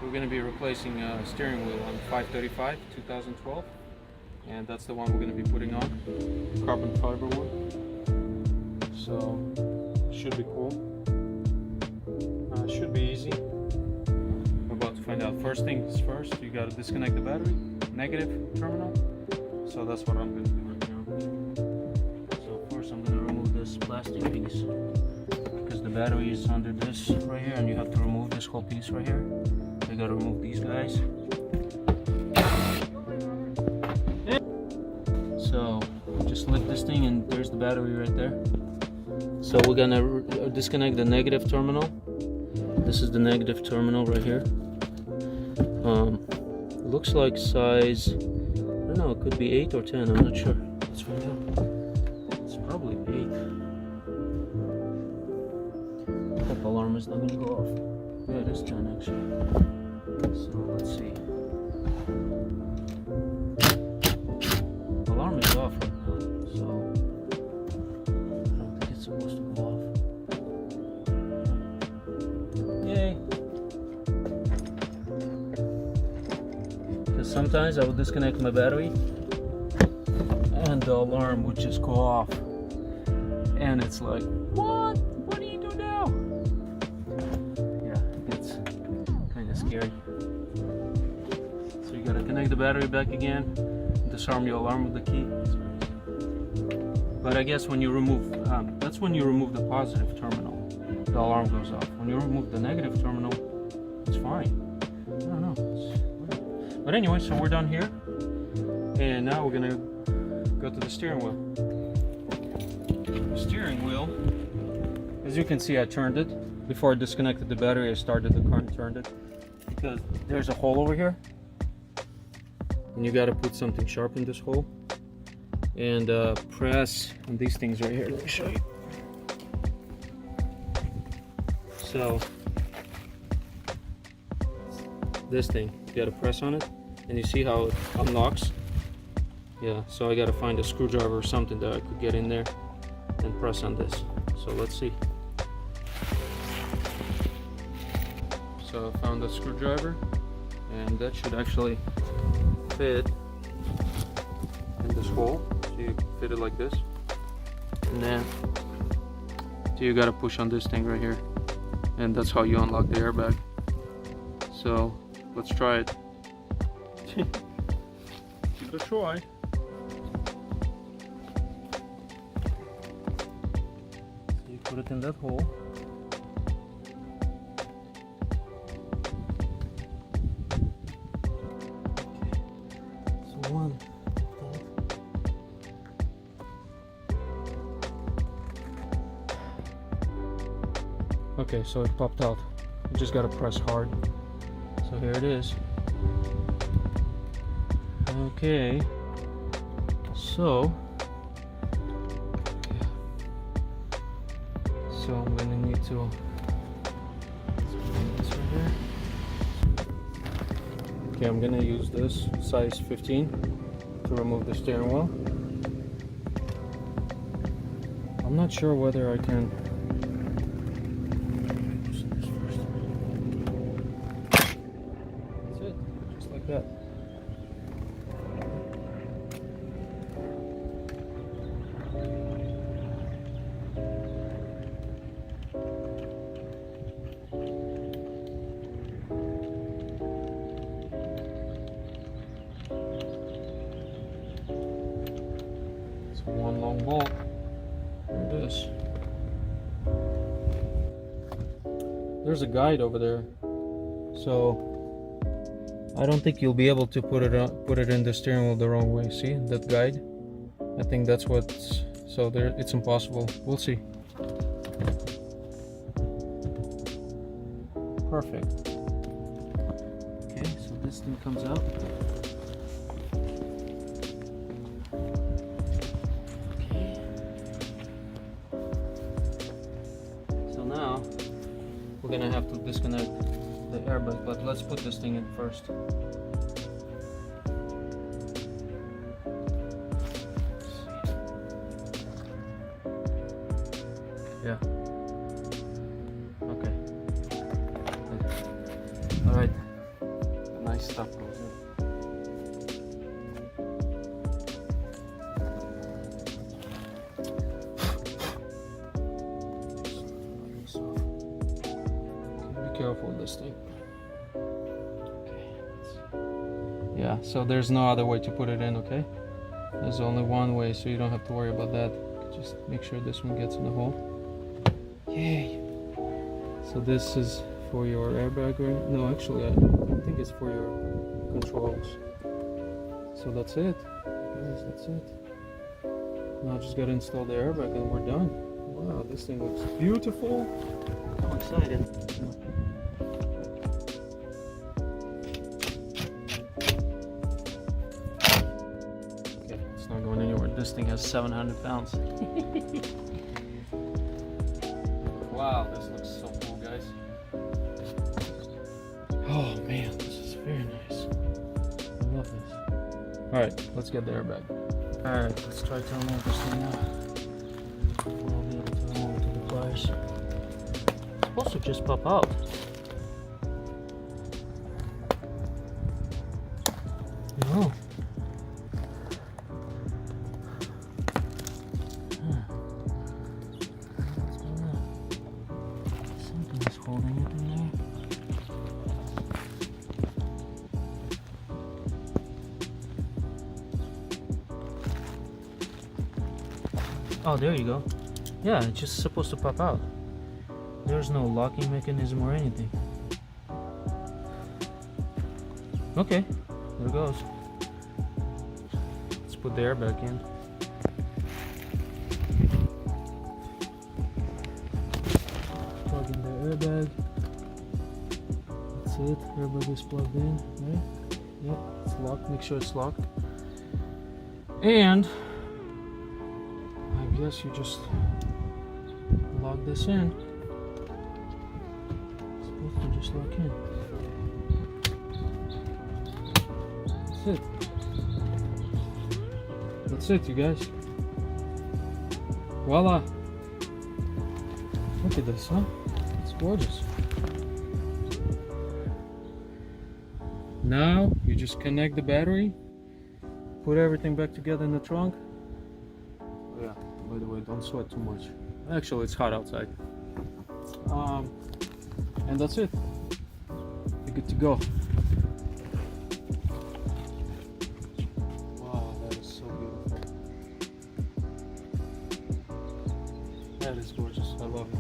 we're going to be replacing a steering wheel on 535 2012, and that's the one we're going to be putting on, carbon fiber one. So should be cool. Should be easy. We're about to find out. First things first, you got to disconnect the battery, negative terminal. So that's what I'm going to do right now. So first I'm going to remove this plastic piece, because the battery is under this right here, and you have to remove this whole piece right here. You got to remove these guys. So just lift this thing, and there's the battery right there. So we're gonna disconnect the negative terminal. This is the negative terminal right here. It looks like size, I don't know, it could be 8 or 10, I'm not sure. Let's find out. It's probably 8. I hope alarm is not gonna go off. Yeah, it is 10 actually. So let's see. Alarm is off right now, so I don't think it's supposed to go off. Yay! Because sometimes I would disconnect my battery and the alarm would just go off, and it's like, what? What do you do now? Yeah, it's kind of scary. So you gotta connect the battery back again, disarm your alarm with the key. But I guess when you remove, that's when you remove the positive terminal, the alarm goes off. When you remove the negative terminal, it's fine. I don't know. But anyway, so we're done here, and now we're gonna go to the steering wheel. The steering wheel, as you can see, I turned it. Before I disconnected the battery, I started the car and turned it, because there's a hole over here, and you got to put something sharp in this hole and press on these things right here. Let me show you. So this thing, you got to press on it, and you see how it unlocks. Yeah, so I got to find a screwdriver or something that I could get in there and press on this. So let's see. So I found a screwdriver, and that should actually fit in this hole. So you fit it like this, and then so you got to push on this thing right here, and that's how you unlock the airbag. So let's try it. Give it a try. So you put it in that hole. One. Okay, so it popped out. You just gotta press hard. So here it is. Okay. So I'm gonna need to this right here. Okay, I'm gonna use this size 15 to remove the steering wheel. I'm not sure whether I can. That's it, just like that. One long bolt. There it is. There's a guide over there, so I don't think you'll be able to put it in the steering wheel the wrong way. See that guide? I think that's what's so there. It's impossible. We'll see. Perfect. Okay, so this thing comes out. Now we're gonna have to disconnect the airbag, but let's put this thing in first. Yeah. Okay. All right. stuff goes in. Be careful with this thing. Yeah, so there's no other way to put it in, okay? There's only one way, so you don't have to worry about that. Just make sure this one gets in the hole. Yay! So this is for your airbag, right? No, actually, I think it's for your controls. So that's it. Guys, that's it. Now I just gotta install the airbag and we're done. Wow, this thing looks beautiful. I'm excited. Okay, it's not going anywhere. This thing has 700 pounds. Wow, this looks so cool, guys. Oh man, this is very nice. I love this. Alright, let's get the airbag. Alright, let's try to remove this thing now. I'll be able to remove it to the pliers. It's supposed to just pop out. No. Something is holding it in there. Oh, there you go. Yeah, it's just supposed to pop out. There's no locking mechanism or anything. Okay, there it goes. Let's put the airbag in. Plug in the airbag. That's it. Airbag is plugged in, right? Yep, it's locked. Make sure it's locked. And I guess you just log this in. It's supposed to just lock in. That's it. That's it, you guys. Voila. Look at this, huh? It's gorgeous. Now you just connect the battery, put everything back together in the trunk. Oh, yeah, by the way, don't sweat too much. Actually, it's hot outside. And that's it. You're good to go. Wow, that is so beautiful. That is gorgeous. I love it.